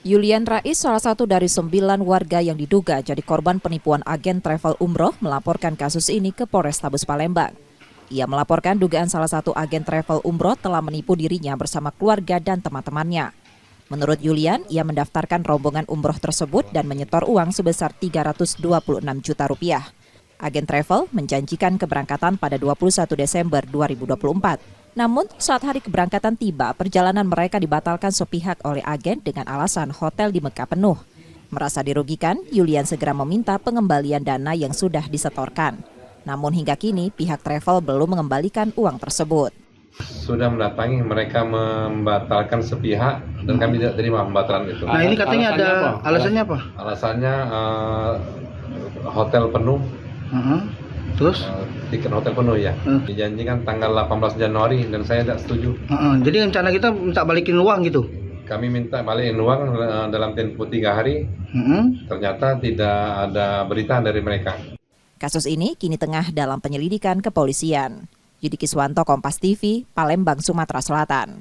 Yulian Rais, salah satu dari 9 warga yang diduga jadi korban penipuan agen travel umroh, melaporkan kasus ini ke Polrestabes Palembang. Ia melaporkan dugaan salah satu agen travel umroh telah menipu dirinya bersama keluarga dan teman-temannya. Menurut Yulian, ia mendaftarkan rombongan umroh tersebut dan menyetor uang sebesar 326 juta rupiah. Agen travel menjanjikan keberangkatan pada 21 Desember 2024. Namun, saat hari keberangkatan tiba, perjalanan mereka dibatalkan sepihak oleh agen dengan alasan hotel di Mekah penuh. Merasa dirugikan, Yulian segera meminta pengembalian dana yang sudah disetorkan. Namun hingga kini, pihak travel belum mengembalikan uang tersebut. Sudah mendatangi, mereka membatalkan sepihak dan kami tidak terima pembatalan itu. Nah ini katanya alasannya apa? Alasannya hotel penuh. Terus? Tiket hotel penuh ya. Dijanjikan tanggal 18 Januari dan saya tidak setuju. Jadi rencana kita minta balikin uang gitu? Kami minta balikin uang dalam tempo 3 hari. Ternyata tidak ada berita dari mereka. Kasus ini kini tengah dalam penyelidikan kepolisian. Yudi Kiswanto, Kompas TV, Palembang, Sumatera Selatan.